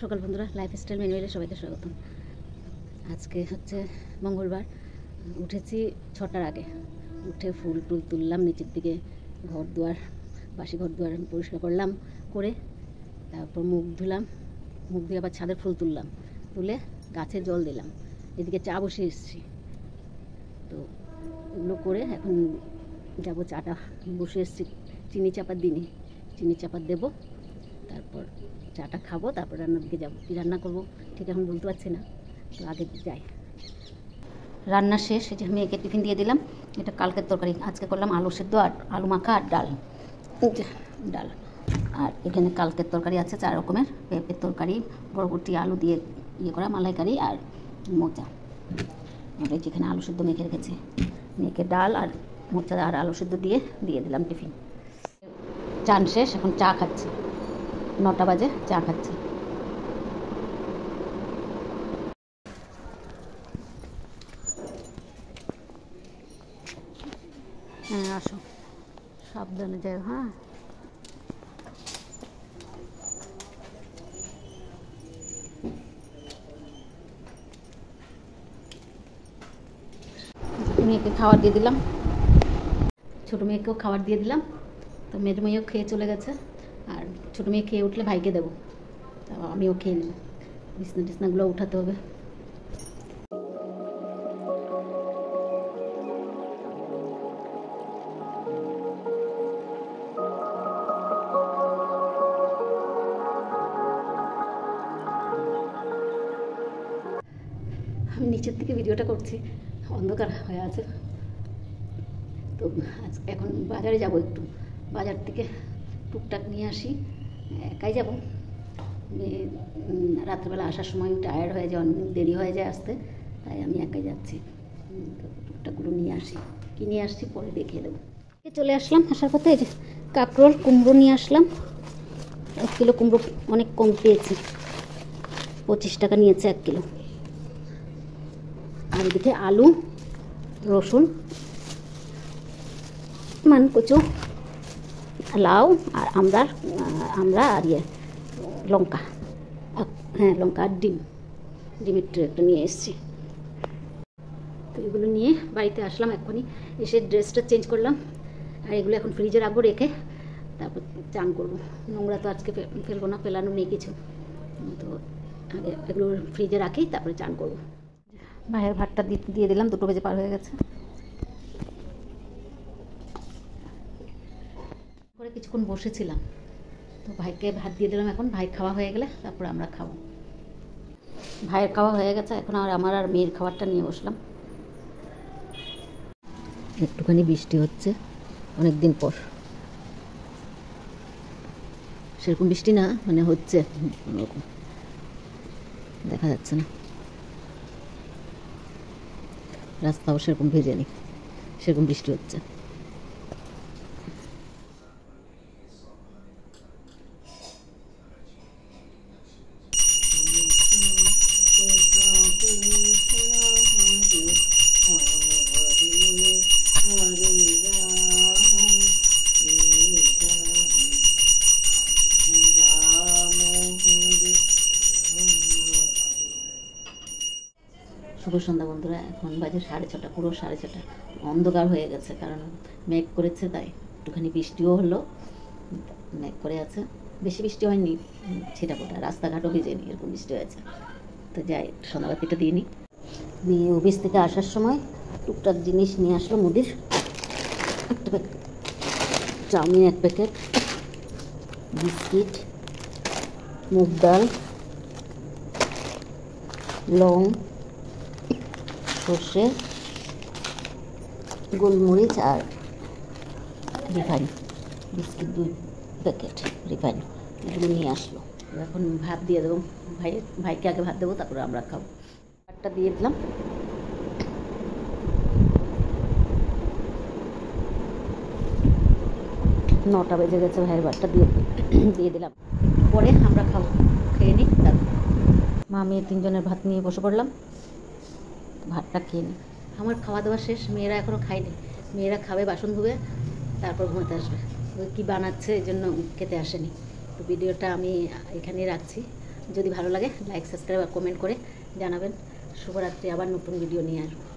সকাল বন্ধুরা, লাইফস্টাইল ম্যানুয়ালে সবাইকে স্বাগতম। আজকে হচ্ছে মঙ্গলবার। উঠেছি 6টার আগে। উঠে ফুল টুল তুললাম, নিচের দিকে ঘর দুয়ার, বাসি ঘর দুয়ার পরিষ্কার করলাম, করে তারপর মুখ ধুলাম। মুখ ধুয়ে আবার ছাদের ফুল তুললাম, তুলে গাছে জল দিলাম। এদিকে চা বসিয়ে এসেছি। তো এগুলো করে এখন যাবো, চাটা বসে এসেছি, চিনি চাপা দিইনি, চিনি চাপা দেবো, তারপর চাটা খাবো, তারপর রান্নার দিকে যাবো। কী রান্না করবো ঠিক এখন বলতে পারছি না, তো আগে যাই। রান্না শেষ, এই যে মেয়েকে টিফিন দিয়ে দিলাম। এটা কালকের তরকারি, আজকে করলাম আলু সেদ্ধ আর আলু মাখা আর ডাল। ডাল আর এখানে কালকের তরকারি আছে 4 রকমের, পেঁপের তরকারি, বরবটি আলু দিয়ে ইয়ে করা মালাইকারি আর মোচা। আর যেখানে আলু সেদ্ধ মেখে রেখেছি, মেখে ডাল আর মোচা আর আলু সেদ্ধ দিয়ে দিলাম টিফিন। চান শেষ, এখন চা খাচ্ছি। 9টা বাজে, চা খাচ্ছি। হ্যাঁ আসো, সাবধানে যাও। হ্যাঁ মেয়েকে খাবার দিয়ে দিলাম, ছোটো মেয়েকেও খাবার দিয়ে দিলাম। তো মেয়ের মেয়েও খেয়ে চলে গেছে, আর ছোটো মেয়ে খেয়ে উঠলে ভাইকে দেবো, তা আমিও খেয়ে নেব। বিছনা টিছনাগুলো উঠাতে হবে। আমি নিচের থেকে ভিডিওটা করছি, অন্ধকার হয়ে আছে। তো এখন বাজারে যাব, একটু বাজার থেকে টুকটাক নিয়ে আসি। একাই যাব, রাত্রেবেলা আসার সময় টায়ার্ড হয়ে যায়, অনেক দেরি হয়ে যায় আসতে, তাই আমি একাই যাচ্ছি। তো টুকটাকগুলো নিয়ে আসি, কি নিয়ে আসছি পরে দেখিয়ে দেবো। চলে আসলাম, আসার পথে এই যে কাঁকরোল কুমড়ো নিয়ে আসলাম। 1 কিলো কুমড়ো অনেক কম পেয়েছি, 25 টাকা নিয়েছে 1 কিলো। আর এদিকে আলু, রসুন, কচু, লাউ আর আমরা আর লঙ্কা, হ্যাঁ লঙ্কা আর ডিমের ট্রে একটা নিয়ে এসেছি। তো এগুলো নিয়ে বাড়িতে আসলাম এখনই, এসে ড্রেসটা চেঞ্জ করলাম। আর এগুলো এখন ফ্রিজে রাখবো, রেখে তারপর চান করবো। নোংরা তো আজকে ফেলবো না, ফেলানো নেই কিছু। তো আগে এগুলো ফ্রিজে রাখি, তারপরে চান করবো। ভাইয়ের ভাতটা দিয়ে দিলাম, 2 বাজে পার হয়ে গেছে। করে কিছুক্ষণ বসেছিলাম, তো ভাইকে ভাত দিয়ে দিলাম। এখন ভাই খাওয়া হয়ে গেলে তারপর আমরা খাবো। ভাইয়ের খাওয়া হয়ে গেছে, এখন আমার আর মেয়ের খাবারটা নিয়ে বসলাম। একটুখানি বৃষ্টি হচ্ছে অনেক দিন পর, সেরকম বৃষ্টি না, মানে হচ্ছে কোনোরকম, দেখা যাচ্ছে না। রাস্তাও সেরকম ভেজে নেই, সেরকম বৃষ্টি হচ্ছে। শুভ সন্ধ্যা বন্ধুরা, এখন বাজে 6:30, পুরো 6:30। অন্ধকার হয়ে গেছে, কারণ মেঘ করেছে, তাই একটুখানি বৃষ্টিও হলো। মেঘ করে আছে, বেশি বৃষ্টি হয়নি, ছিটাফোটা, রাস্তাঘাটও ভিজেনি, এরকম বৃষ্টি হয়েছে। তো যাই, সন্ধ্যাবাতিটা দিয়ে নিই। মেয়ে অফিস থেকে আসার সময় টুকটাক জিনিস নিয়ে আসলো। মুদির একটা প্যাকেট, চাউমিন 1 প্যাকেট, বিস্কিট, মুগ ডাল, লং, সর্ষে, গোলমরিচ আর রিফাইন। বিস্কিট 2 প্যাকেট, রিফাইন, এগুলো নিয়ে আসলো। এখন ভাত দিয়ে দেবো, ভাইকে আগে ভাত দেবো, তারপরে আমরা খাবো। ভাতটা দিয়ে দিলাম। নটা বেজে গেছে, ভাইয়ের ভাতটা দিয়ে দিলাম, পরে আমরা খাবো। খেয়ে নিই, তারপর মা মেয়ে 3 জনের ভাত নিয়ে বসে পড়লাম। ভাতটা খেয়ে নিই। আমার খাওয়া দাওয়া শেষ, মেয়েরা এখনও খায়নি। মেয়েরা খাবে, বাসন ধুবে, তারপর ঘুমাতে আসবে। ওই কী বানাচ্ছে এই জন্য খেতে আসেনি। তো ভিডিওটা আমি এখানেই রাখছি। যদি ভালো লাগে লাইক সাবস্ক্রাইব আর কমেন্ট করে জানাবেন। শুভরাত্রি, আবার নতুন ভিডিও নিয়ে আসবো।